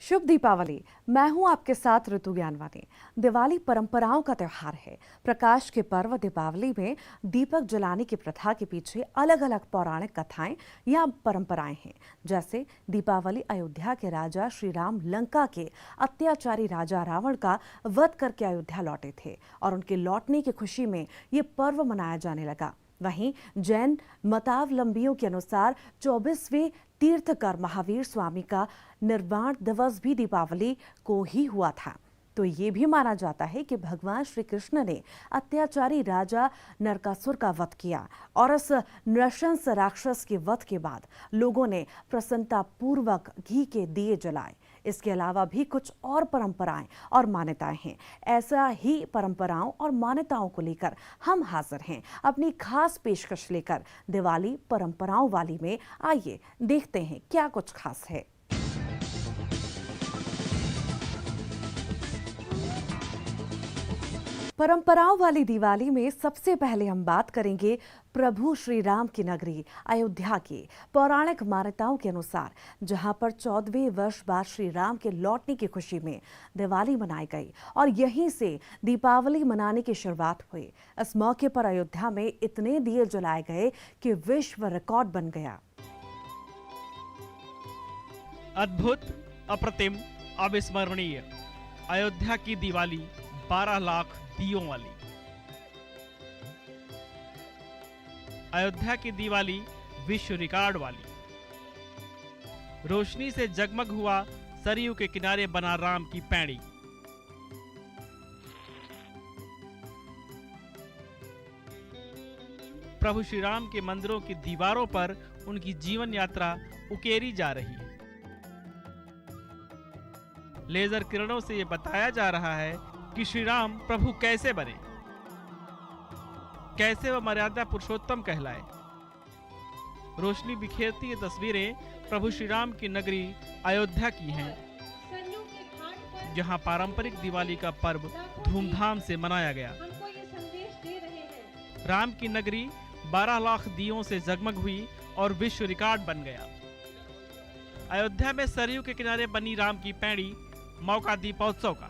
शुभ दीपावली। मैं हूं आपके साथ ऋतु ज्ञानवानी। दिवाली परंपराओं का त्योहार है। प्रकाश के पर्व दीपावली में दीपक जलाने की प्रथा के पीछे अलग अलग पौराणिक कथाएं या परंपराएं हैं। जैसे दीपावली अयोध्या के राजा श्री राम लंका के अत्याचारी राजा रावण का वध करके अयोध्या लौटे थे और उनके लौटने की खुशी में ये पर्व मनाया जाने लगा। वहीं जैन मतावलंबियों के अनुसार 24वें तीर्थकर महावीर स्वामी का निर्वाण दिवस भी दीपावली को ही हुआ था। तो ये भी माना जाता है कि भगवान श्री कृष्ण ने अत्याचारी राजा नरकासुर का वध किया और इस नृशंस राक्षस के वध के बाद लोगों ने प्रसन्नता पूर्वक घी के दिए जलाए। इसके अलावा भी कुछ और परंपराएं और मान्यताएं हैं। ऐसा ही परंपराओं और मान्यताओं को लेकर हम हाजिर हैं अपनी खास पेशकश लेकर दिवाली परंपराओं वाली में। आइए देखते हैं क्या कुछ खास है। परंपराओं वाली दिवाली में सबसे पहले हम बात करेंगे प्रभु श्री राम की नगरी अयोध्या की। पौराणिक मान्यताओं के अनुसार जहां पर 14वें वर्ष बाद श्री राम के लौटने की खुशी में दिवाली मनाई गई और यहीं से दीपावली मनाने की शुरुआत हुई। इस मौके पर अयोध्या में इतने दिए जलाए गए कि विश्व रिकॉर्ड बन गया। अद्भुत, अप्रतिम, अविस्मरणीय अयोध्या की दिवाली 12 लाख दियों वाली। अयोध्या की दिवाली विश्व रिकॉर्ड वाली। रोशनी से जगमग हुआ सरयू के किनारे बना राम की पैड़ी। प्रभु श्री राम के मंदिरों की दीवारों पर उनकी जीवन यात्रा उकेरी जा रही है। लेजर किरणों से यह बताया जा रहा है कि श्री राम प्रभु कैसे बने, कैसे वह मर्यादा पुरुषोत्तम कहलाए। रोशनी बिखेरती ये तस्वीरें प्रभु श्री राम की नगरी अयोध्या की हैं, जहां पारंपरिक दिवाली का पर्व धूमधाम से मनाया गया। राम की नगरी 12 लाख दियों से जगमग हुई और विश्व रिकॉर्ड बन गया। अयोध्या में सरयू के किनारे बनी राम की पैड़ी मौका दीपोत्सव का।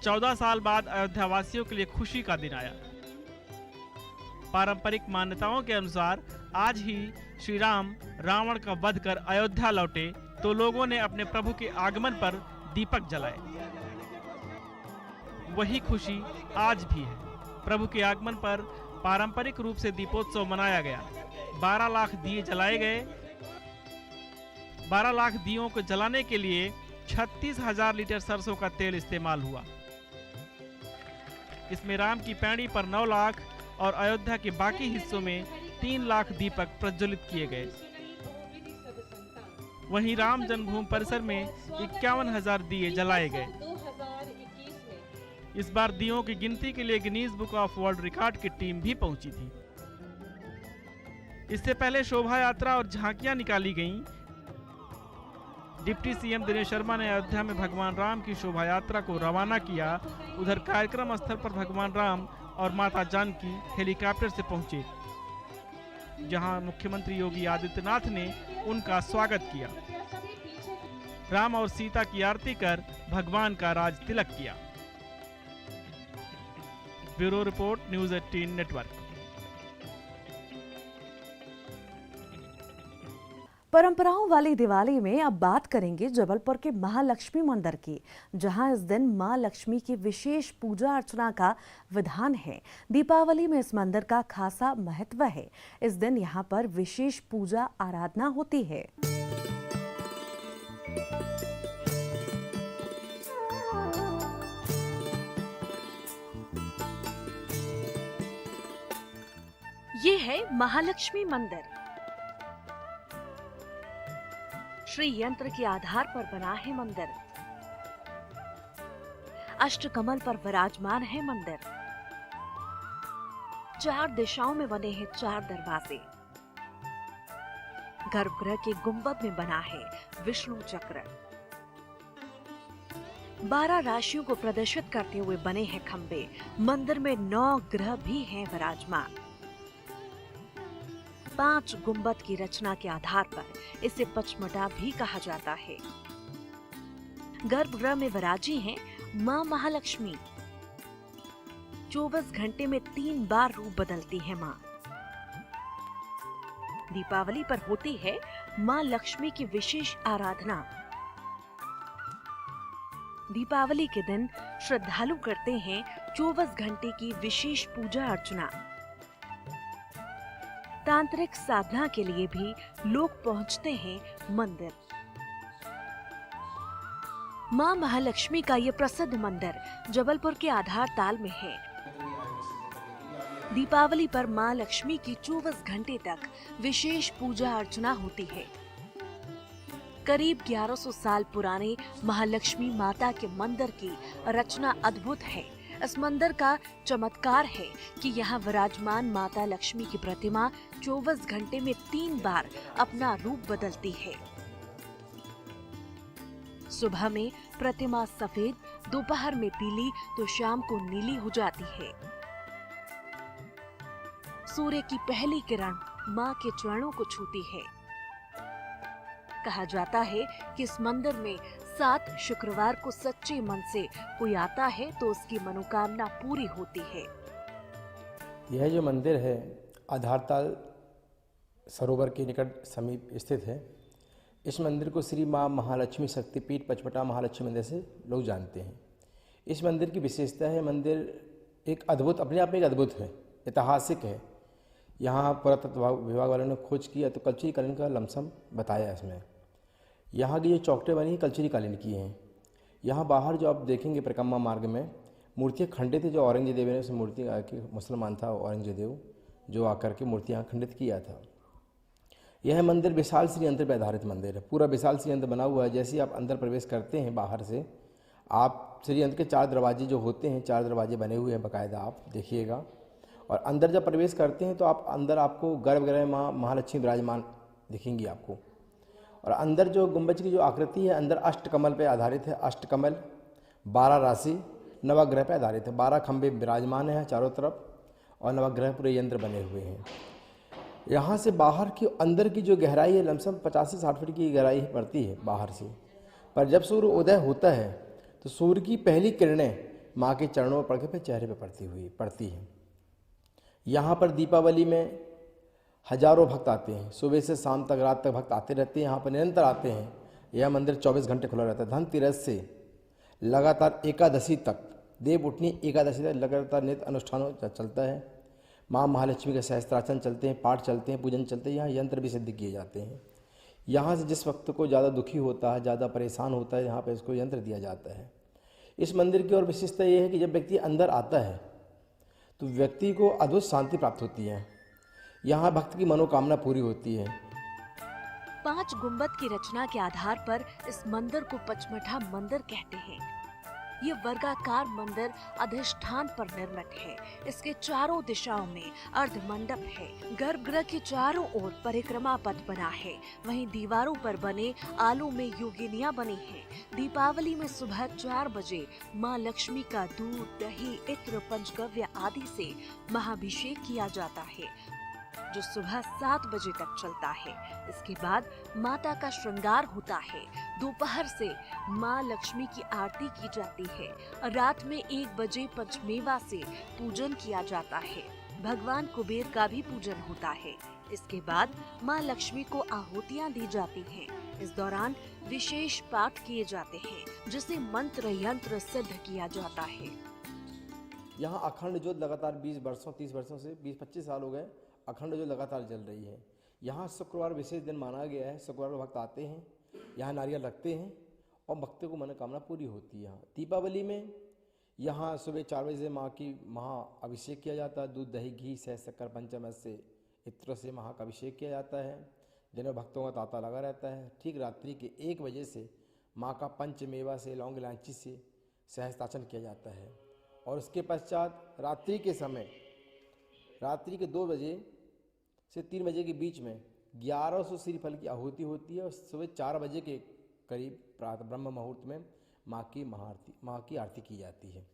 14 साल बाद अयोध्या वासियों के लिए खुशी का दिन आया। पारंपरिक मान्यताओं के अनुसार आज ही श्री राम रावण का वध कर अयोध्या लौटे तो लोगों ने अपने प्रभु के आगमन पर दीपक जलाए। वही खुशी आज भी है। प्रभु के आगमन पर पारंपरिक रूप से दीपोत्सव मनाया गया। 12 लाख दिए जलाए गए। 12 लाख दियों को जलाने के लिए 36,000 लीटर सरसों का तेल इस्तेमाल हुआ। इसमें राम की पैड़ी पर 9 लाख और अयोध्या के बाकी हिस्सों में 3 लाख दीपक प्रज्वलित किए गए। वहीं राम जन्मभूमि परिसर में 51,000 दिए जलाए गए। इस बार दियों की गिनती के लिए Guinness book of world record की टीम भी पहुंची थी। इससे पहले शोभा यात्रा और झांकियां निकाली गईं। डिप्टी सीएम दिनेश शर्मा ने अयोध्या में भगवान राम की शोभा यात्रा को रवाना किया। उधर कार्यक्रम स्थल पर भगवान राम और माता जानकी हेलीकॉप्टर से पहुंचे, जहां मुख्यमंत्री योगी आदित्यनाथ ने उनका स्वागत किया। राम और सीता की आरती कर भगवान का राज तिलक किया। Bureau report, news 18 network. परंपराओं वाली दिवाली में अब बात करेंगे जबलपुर के महालक्ष्मी मंदिर की, जहां इस दिन मां लक्ष्मी की विशेष पूजा अर्चना का विधान है। दीपावली में इस मंदिर का खासा महत्व है। इस दिन यहां पर विशेष पूजा आराधना होती है। ये है महालक्ष्मी मंदिर। श्री यंत्र के आधार पर बना है मंदिर। अष्टकमल पर विराजमान है मंदिर। 4 दिशाओं में बने हैं 4 दरवाजे। गर्भगृह के गुंबद में बना है विष्णु चक्र। 12 राशियों को प्रदर्शित करते हुए बने हैं खंबे। मंदिर में 9 ग्रह भी हैं विराजमान। 5 गुंबद की रचना के आधार पर इसे पचमढ़ा भी कहा जाता है। गर्भगृह में विराजी हैं माँ महालक्ष्मी। 24 घंटे में 3 बार रूप बदलती है माँ। दीपावली पर होती है माँ लक्ष्मी की विशेष आराधना। दीपावली के दिन श्रद्धालु करते हैं 24 घंटे की विशेष पूजा अर्चना। तांत्रिक साधना के लिए भी लोग पहुंचते हैं मंदिर। मां महालक्ष्मी का ये प्रसिद्ध मंदिर जबलपुर के आधार ताल में है। दीपावली पर मां लक्ष्मी की 24 घंटे तक विशेष पूजा अर्चना होती है। करीब 1100 साल पुराने महालक्ष्मी माता के मंदिर की रचना अद्भुत है। इस मंदिर का चमत्कार है कि यहाँ विराजमान माता लक्ष्मी की प्रतिमा 24 घंटे में 3 बार अपना रूप बदलती है। सुबह में प्रतिमा सफेद, दोपहर में पीली तो शाम को नीली हो जाती है। सूर्य की पहली किरण मां के चरणों को छूती है। कहा जाता है कि इस मंदिर में 7 शुक्रवार को सच्चे मन से कोई आता है तो उसकी मनोकामना पूरी होती है। यह जो मंदिर है आधारताल सरोवर के निकट समीप स्थित है। इस मंदिर को श्री माँ महालक्ष्मी शक्तिपीठ पचमढ़ा महालक्ष्मी मंदिर से लोग जानते हैं। इस मंदिर की विशेषता है, मंदिर एक अद्भुत, अपने आप में एक अद्भुत है, ऐतिहासिक है। यहाँ पुरातत्व विभाग वालों ने खोज किया तो कल्चरी कालीन का लमसम बताया इसमें। यहाँ की जो चौखटें बनी कल्चरी कालीन की हैं। यहाँ बाहर जो आप देखेंगे परिक्रमा मार्ग में मूर्तियाँ खंडित है। जो औरंगजेब ने उस मूर्ति आके, मुसलमान था औरंगजेब, जो आकर के मूर्तियाँ खंडित किया था। यह मंदिर विशाल श्री यंत्र पर आधारित मंदिर है। पूरा विशाल श्री यंत्र बना हुआ है। जैसे आप अंदर प्रवेश करते हैं बाहर से, आप श्री यंत्र के 4 दरवाजे जो होते हैं, 4 दरवाजे बने हुए हैं बाकायदा, आप देखिएगा। और अंदर जब प्रवेश करते हैं तो आप अंदर आपको गर्भगृह माँ महालक्ष्मी विराजमान दिखेंगी आपको। और अंदर जो गुंबज की जो आकृति है अंदर अष्टकमल पे आधारित है। अष्टकमल 12 राशि नवग्रह पे आधारित है। 12 खंभे विराजमान हैं चारों तरफ और नवग्रह पूरे यंत्र बने हुए हैं। यहाँ से बाहर की अंदर की जो गहराई है लमसम 50 से 60 फीट की गहराई पड़ती है बाहर से। पर जब सूर्य उदय होता है तो सूर्य की पहली किरणें माँ के चरणों पर पड़ के फिर चेहरे पर पड़ती हैं। यहाँ पर दीपावली में हजारों भक्त आते हैं। सुबह से शाम तक, रात तक भक्त आते रहते हैं। यहाँ पर निरंतर आते हैं। यह मंदिर 24 घंटे खुला रहता है। धनतेरस से लगातार एकादशी तक, देव उठनी एकादशी तक लगातार नित्य अनुष्ठानों चलता है। माँ महालक्ष्मी के सहस्त्रार्चन चलते हैं, पाठ चलते हैं, पूजन चलते हैं। यहाँ यंत्र भी सिद्ध किए जाते हैं। यहाँ से जिस वक्त को ज़्यादा दुखी होता है, ज़्यादा परेशान होता है, यहाँ पर इसको यंत्र दिया जाता है। इस मंदिर की और विशेषता ये है कि जब व्यक्ति अंदर आता है तो व्यक्ति को अद्भुत शांति प्राप्त होती है। यहाँ भक्त की मनोकामना पूरी होती है। 5 गुंबद की रचना के आधार पर इस मंदिर को पचमढ़ा मंदिर कहते हैं। ये वर्गाकार मंदिर अधिष्ठान पर निर्मित है। इसके चारों दिशाओं में अर्ध मंडप है। गर्भगृह के चारों ओर परिक्रमा पथ बना है। वहीं दीवारों पर बने आलू में योगिनियां बनी हैं। दीपावली में सुबह 4 बजे माँ लक्ष्मी का दूध, दही, इत्र, पंचगव्य आदि से महाभिषेक किया जाता है, जो सुबह 7 बजे तक चलता है। इसके बाद माता का श्रृंगार होता है। दोपहर से माँ लक्ष्मी की आरती की जाती है। रात में 1 बजे पंचमेवा से पूजन किया जाता है। भगवान कुबेर का भी पूजन होता है। इसके बाद माँ लक्ष्मी को आहुतियाँ दी जाती हैं। इस दौरान विशेष पाठ किए जाते हैं, जिसे मंत्र यंत्र सिद्ध किया जाता है। यहाँ अखंड ज्योत लगातार 20 वर्षों 30 वर्षों से 20-25 साल हो गए अखंड ज्योत लगातार जल रही है। यहाँ शुक्रवार विशेष दिन माना गया है। शुक्रवार को भक्त आते हैं, यहाँ नारियल रखते हैं और भक्तों को मनोकामना पूरी होती है। यहाँ दीपावली में यहाँ सुबह 4 बजे से माँ की महाअभिषेक किया जाता है। दूध, दही, घी, शहद, शक्कर, पंचामृत से, इत्र से माँ का अभिषेक किया जाता है। दिन में भक्तों का तांता लगा रहता है। ठीक रात्रि के 1 बजे से माँ का पंचमेवा से, लौंग इलायची से सहस्त्रार्चन किया जाता है। और उसके पश्चात रात्रि के समय, रात्रि के 2 बजे से 3 बजे के बीच में 1100 श्रीफल की आहुति होती है। और सुबह 4 बजे के करीब प्रातः ब्रह्म मुहूर्त में माँ की आरती की जाती है।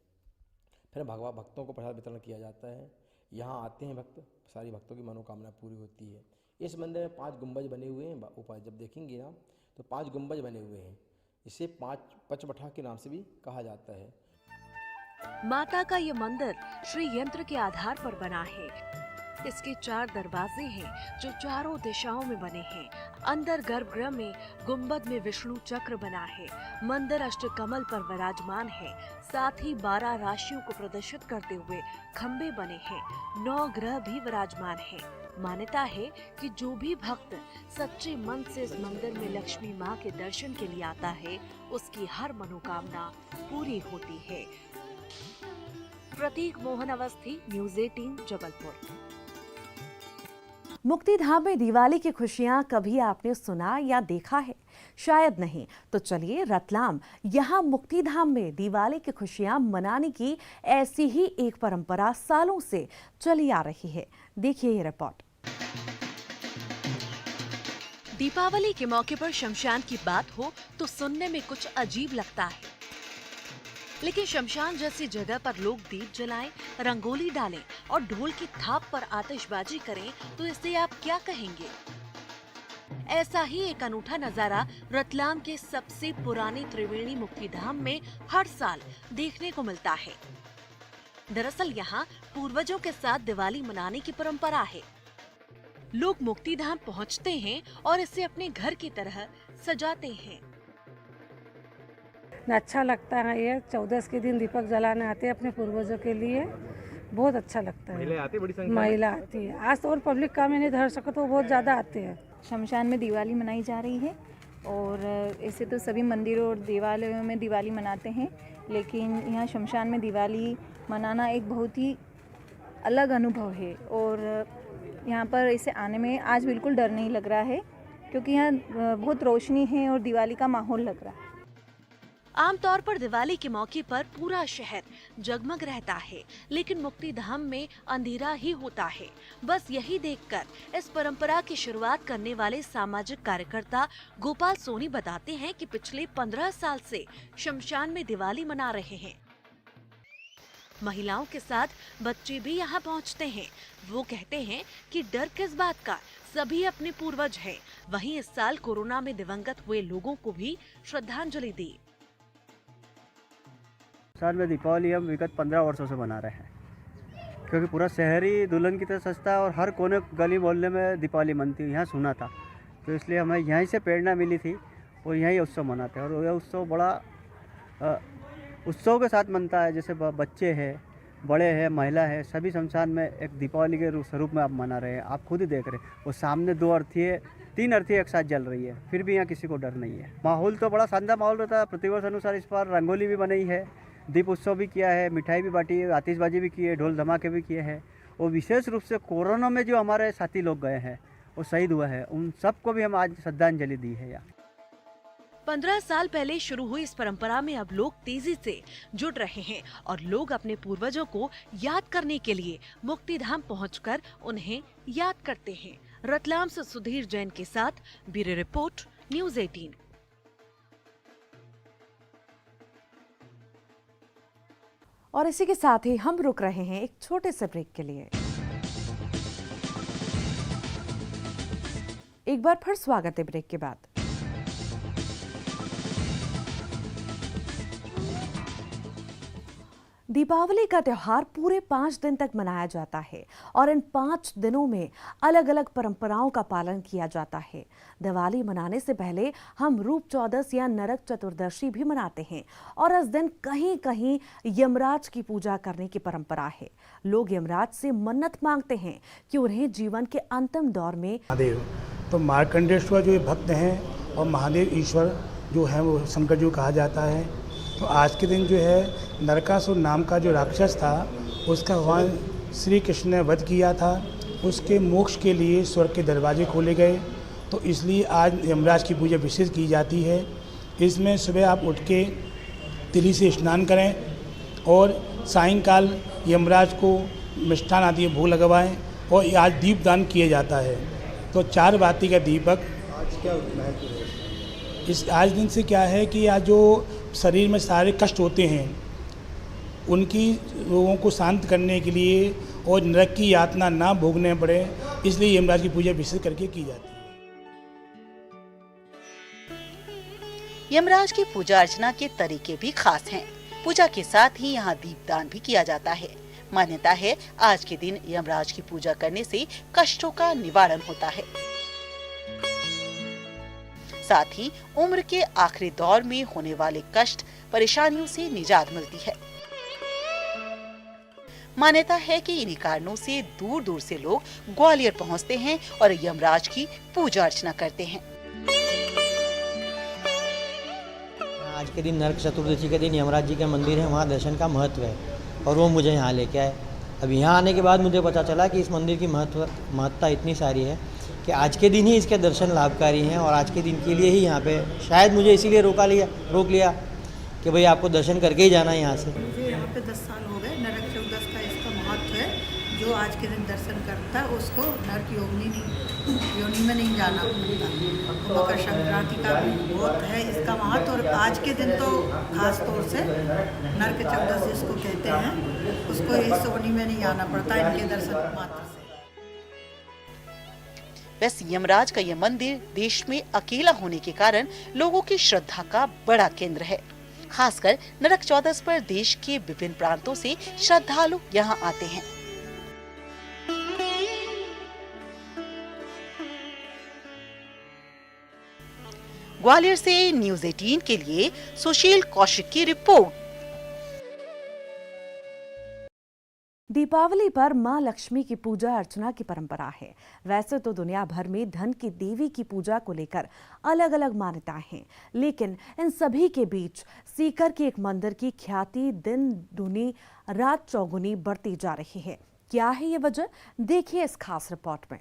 फिर भक्तों को प्रसाद वितरण किया जाता है। यहाँ आते हैं भक्त, सारी भक्तों की मनोकामना पूरी होती है। इस मंदिर में 5 गुंबज बने हुए हैं। ऊपर जब देखेंगे ना तो 5 गुंबज बने हुए हैं। इसे पचमठा के नाम से भी कहा जाता है। माता का ये मंदिर श्री यंत्र के आधार पर बना है। इसके 4 दरवाजे हैं जो चारों दिशाओं में बने हैं। अंदर गर्भगृह में गुंबद में विष्णु चक्र बना है। मंदिर अष्टकमल पर विराजमान है। साथ ही 12 राशियों को प्रदर्शित करते हुए खंबे बने हैं। 9 ग्रह भी विराजमान हैं। मान्यता है कि जो भी भक्त सच्चे मन से इस मंदिर में लक्ष्मी माँ के दर्शन के लिए आता है, उसकी हर मनोकामना पूरी होती है। प्रतीक मोहन अवस्थी, न्यूज़ 18, जबलपुर। मुक्तिधाम में दिवाली की खुशियां कभी आपने सुना या देखा है? शायद नहीं। तो चलिए रतलाम, यहाँ मुक्तिधाम में दिवाली की खुशियां मनाने की ऐसी ही एक परंपरा सालों से चली आ रही है। देखिए ये रिपोर्ट। दीपावली के मौके पर शमशान की बात हो तो सुनने में कुछ अजीब लगता है, लेकिन शमशान जैसी जगह पर लोग दीप जलाएं, रंगोली डालें और ढोल की थाप पर आतिशबाजी करें तो इसे आप क्या कहेंगे? ऐसा ही एक अनूठा नजारा रतलाम के सबसे पुराने त्रिवेणी मुक्तिधाम में हर साल देखने को मिलता है। दरअसल यहाँ पूर्वजों के साथ दिवाली मनाने की परंपरा है। लोग मुक्तिधाम पहुँचते हैं और इसे अपने घर की तरह सजाते हैं। अच्छा लगता है। ये 14 के दिन दीपक जलाने आते हैं अपने पूर्वजों के लिए, बहुत अच्छा लगता है। महिला आती है। आज तो और पब्लिक का में नहीं धर सको तो बहुत ज़्यादा आते हैं। शमशान में दिवाली मनाई जा रही है और ऐसे तो सभी मंदिरों और देवालयों में दिवाली मनाते हैं, लेकिन यहाँ शमशान में दिवाली मनाना एक बहुत ही अलग अनुभव है। और यहाँ पर इसे आने में आज बिल्कुल डर नहीं लग रहा है, क्योंकि यहाँ बहुत रोशनी है और दिवाली का माहौल लग रहा है। आमतौर पर दिवाली के मौके पर पूरा शहर जगमग रहता है, लेकिन मुक्तिधाम में अंधेरा ही होता है। बस यही देखकर इस परंपरा की शुरुआत करने वाले सामाजिक कार्यकर्ता गोपाल सोनी बताते हैं कि पिछले 15 साल से शमशान में दिवाली मना रहे हैं। महिलाओं के साथ बच्चे भी यहाँ पहुँचते हैं। वो कहते हैं कि डर किस बात का, सभी अपने पूर्वज हैं। वहीं इस साल कोरोना में दिवंगत हुए लोगों को भी श्रद्धांजलि दी। साल में दीपावली हम विगत 15 वर्षों से मना रहे हैं, क्योंकि पूरा शहर ही दुल्हन की तरह सजता है और हर कोने गली मोहल्ले में दीपावली मनती है। यहाँ सुना था, तो इसलिए हमें यहीं से प्रेरणा मिली थी और यहीं उत्सव मनाते हैं। और यह उत्सव बड़ा उत्सव के साथ मनता है। जैसे बच्चे हैं, बड़े हैं, महिला है, सभी शमशान में एक दीपावली के स्वरूप में आप मना रहे हैं। आप खुद ही देख रहे हैं, वो सामने 3 अर्थियाँ एक साथ जल रही है, फिर भी यहाँ किसी को डर नहीं है। माहौल तो बड़ा शानदार माहौल रहता है। प्रतिवर्ष अनुसार इस बार रंगोली भी बनाई है, दीप उत्सव भी किया है, मिठाई भी बांटी है, आतिशबाजी भी की है, ढोल धमाके भी किए हैं। और विशेष रूप से कोरोना में जो हमारे साथी लोग गए हैं, वो शहीद हुए हैं, उन सबको भी हम आज श्रद्धांजलि दी है। यहाँ 15 साल पहले शुरू हुई इस परंपरा में अब लोग तेजी से जुड़ रहे हैं और लोग अपने पूर्वजों को याद करने के लिए मुक्तिधाम पहुंचकर उन्हें याद करते हैं। रतलाम से सुधीर जैन के साथ ब्यूरो रिपोर्ट, न्यूज़ 18। और इसी के साथ ही हम रुक रहे हैं एक छोटे से ब्रेक के लिए। एक बार फिर स्वागत है ब्रेक के बाद। दीपावली का त्योहार पूरे 5 दिन तक मनाया जाता है और इन 5 दिनों में अलग अलग परंपराओं का पालन किया जाता है। दिवाली मनाने से पहले हम रूप चौदस या नरक चतुर्दशी भी मनाते हैं और इस दिन कहीं कहीं यमराज की पूजा करने की परंपरा है। लोग यमराज से मन्नत मांगते हैं कि उन्हें जीवन के अंतिम दौर में महादेव, तो मार्कंडेश्वर जो भक्त हैं और महादेव ईश्वर जो है वो शंकर जी को कहा जाता है। तो आज के दिन जो है नरकासुर नाम का जो राक्षस था, उसका भगवान श्री कृष्ण ने वध किया था। उसके मोक्ष के लिए स्वर्ग के दरवाजे खोले गए, तो इसलिए आज यमराज की पूजा विशेष की जाती है। इसमें सुबह आप उठ के तिली से स्नान करें और सायंकाल यमराज को मिष्ठान आदि भोग लगवाएं और आज दीप दान किया जाता है। तो 4 बाती का दीपक आज क्या महत्व है? इस आज दिन से क्या है कि आज जो शरीर में सारे कष्ट होते हैं, उनकी लोगों को शांत करने के लिए और नरक की यातना ना भोगने पड़े, इसलिए यमराज की पूजा विशेष करके की जाती है। यमराज की पूजा अर्चना के तरीके भी खास हैं। पूजा के साथ ही यहाँ दीपदान भी किया जाता है। मान्यता है आज के दिन यमराज की पूजा करने से कष्टों का निवारण होता है। साथ ही उम्र के आखिरी दौर में होने वाले कष्ट परेशानियों से निजात मिलती है। मान्यता है कि इन्हीं कारणों से दूर दूर से लोग ग्वालियर पहुंचते हैं और यमराज की पूजा अर्चना करते हैं। आज के दिन नरक चतुर्दशी के दिन यमराज जी का मंदिर है, वहाँ दर्शन का महत्व है और वो मुझे यहाँ लेके आए। अब यहाँ आने के बाद मुझे पता चला कि इस मंदिर की महत्ता इतनी सारी है कि आज के दिन ही इसके दर्शन लाभकारी हैं और आज के दिन के लिए ही यहाँ पे शायद मुझे इसीलिए रोक लिया कि भाई आपको दर्शन करके ही जाना है यहाँ से। मुझे यहाँ पे 10 साल हो गए। नरक चतुर्दश का इसका महत्व है। जो आज के दिन दर्शन करता है उसको नरक योनि में नहीं जाना पड़ता। मकर संक्रांति का भी बहुत है इसका महत्व और आज के दिन तो खास तौर से नरक चतुर्दश जिसको कहते हैं उसको इस योनि में नहीं आना पड़ता इनके दर्शन मात्र से। वैसे यमराज का यह मंदिर देश में अकेला होने के कारण लोगों की श्रद्धा का बड़ा केंद्र है। खासकर नरक चौदस पर देश के विभिन्न प्रांतों से श्रद्धालु यहाँ आते हैं। ग्वालियर से न्यूज़ 18 के लिए सुशील कौशिक की रिपोर्ट। दीपावली पर मां लक्ष्मी की पूजा अर्चना की परंपरा है। वैसे तो दुनिया भर में धन की देवी की पूजा को लेकर अलग अलग मान्यताएं हैं, लेकिन इन सभी के बीच सीकर के एक मंदिर की ख्याति दिन दूनी रात चौगुनी बढ़ती जा रही है। क्या है ये वजह, देखिए इस खास रिपोर्ट में।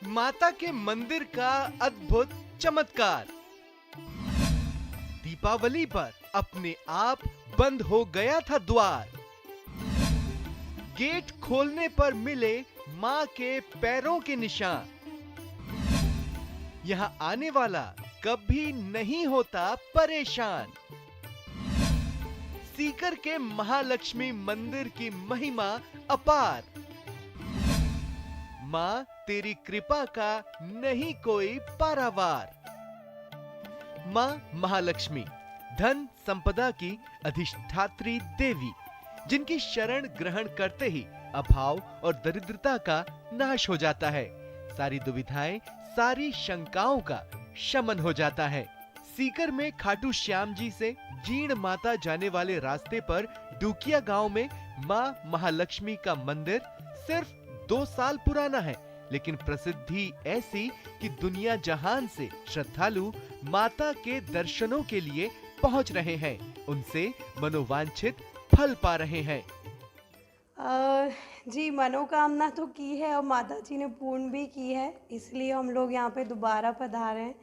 माता के मंदिर का अद्भुत चमत्कार। दीपावली पर अपने आप बंद हो गया था द्वार। गेट खोलने पर मिले मां के पैरों के निशान। यहां आने वाला कभी नहीं होता परेशान। सीकर के महालक्ष्मी मंदिर की महिमा अपार। मां तेरी कृपा का नहीं कोई पारावार। मां महालक्ष्मी धन संपदा की अधिष्ठात्री देवी, जिनकी शरण ग्रहण करते ही अभाव और दरिद्रता का नाश हो जाता है। सारी दुविधाएं, सारी शंकाओं का शमन हो जाता है। सीकर में खाटू श्याम जी से जीण माता जाने वाले रास्ते पर डुकिया गांव में मां महालक्ष्मी का मंदिर सिर्फ 2 साल पुराना है, लेकिन प्रसिद्धि ऐसी कि दुनिया जहान से श्रद्धालु माता के दर्शनों के लिए पहुंच रहे हैं, उनसे मनोवांछित फल पा रहे हैं। जी, मनोकामना तो की है और माता जी ने पूर्ण भी की है, इसलिए हम लोग यहाँ पे दोबारा पधारे हैं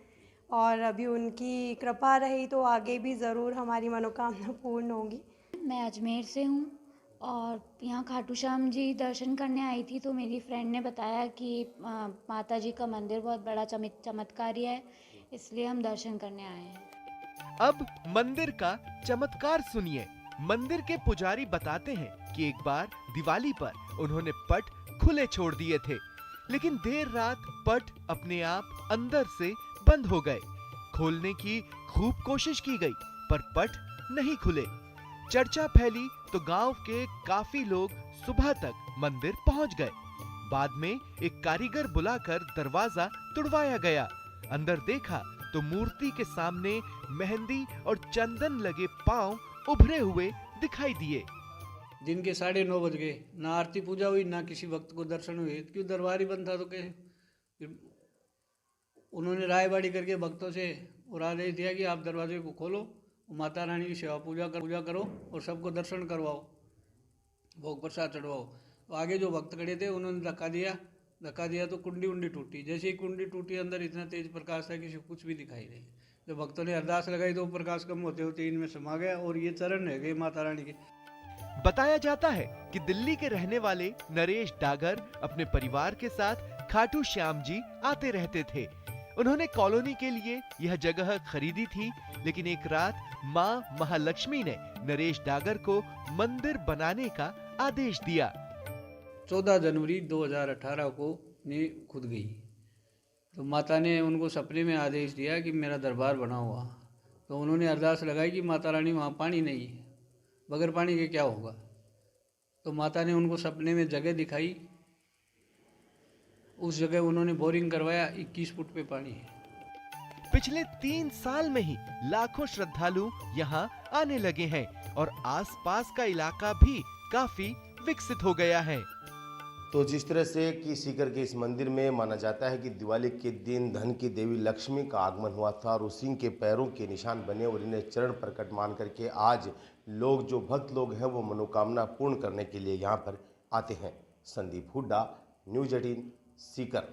और अभी उनकी कृपा रही तो आगे भी ज़रूर हमारी मनोकामना पूर्ण होगी। मैं अजमेर से हूँ और यहाँ खाटू श्याम जी दर्शन करने आई थी, तो मेरी फ्रेंड ने बताया कि माता जी का मंदिर बहुत बड़ा चमत्कारी है, इसलिए हम दर्शन करने आए हैं। अब मंदिर का चमत्कार सुनिए। मंदिर के पुजारी बताते हैं कि एक बार दिवाली पर उन्होंने पट खुले छोड़ दिए थे, लेकिन देर रात पट अपने आप अंदर से बंद हो गए। खोलने की खूब कोशिश की गई पर पट नहीं खुले। चर्चा फैली तो गांव के काफी लोग सुबह तक मंदिर पहुंच गए। बाद में एक कारीगर बुलाकर दरवाजा तुड़वाया गया। अंदर देखा तो मूर्ति के सामने मेहंदी और चंदन लगे पांव उभरे हुए दिखाई दिए। दिन के 9:30 बज गए, ना आरती पूजा हुई ना किसी भक्त को दर्शन हुए। क्यों दरबार ही बंद था तो कैसे? उन्होंने रायबाड़ी करके भक्तों से और आदेश दिया कि आप दरवाजे को खोलो, माता रानी की सेवा पूजा करो और सबको दर्शन करवाओ, भोग प्रसाद चढ़वाओ। तो आगे जो भक्त खड़े थे उन्होंने धक्का दिया तो कुंडी टूटी। जैसे ही कुंडी टूटी, अंदर इतना तेज प्रकाश था कि कुछ भी दिखाई नहीं। जब भक्तों ने अरदास लगाई तो प्रकाश कम होते होते इनमें समा गया और ये चरण रह गए माता रानी के। बताया जाता है कि दिल्ली के रहने वाले नरेश डागर अपने परिवार के साथ खाटू श्याम जी आते रहते थे। उन्होंने कॉलोनी के लिए यह जगह खरीदी थी, लेकिन एक रात मां महालक्ष्मी ने नरेश डागर को मंदिर बनाने का आदेश दिया। 14 जनवरी 2018 को नींव खुद गई। तो माता ने उनको सपने में आदेश दिया कि मेरा दरबार बना हुआ, तो उन्होंने अरदास लगाई कि माता रानी वहाँ पानी नहीं है, बगैर पानी के क्या होगा। तो माता ने उनको सपने में जगह दिखाई, उस जगह उन्होंने बोरिंग करवाया, 21 फुट पे पानी है। पिछले 3 साल में ही लाखों श्रद्धालु यहाँ आने लगे हैं और आसपास का इलाका भी काफी विकसित हो गया है। तो जिस तरह से कि सीकर के इस मंदिर में माना जाता है कि दिवाली के दिन धन की देवी लक्ष्मी का आगमन हुआ था और उसी के पैरों के निशान बने और इन्हें चरण प्रकट मान करके आज लोग, जो भक्त लोग हैं, वो मनोकामना पूर्ण करने के लिए यहाँ पर आते हैं। संदीप हुड्डा, न्यूज़ 18 सीकर।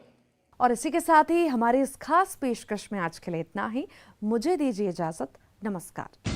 और इसी के साथ ही हमारी इस खास पेशकश में आज के लिए इतना ही। मुझे दीजिए इजाजत। नमस्कार।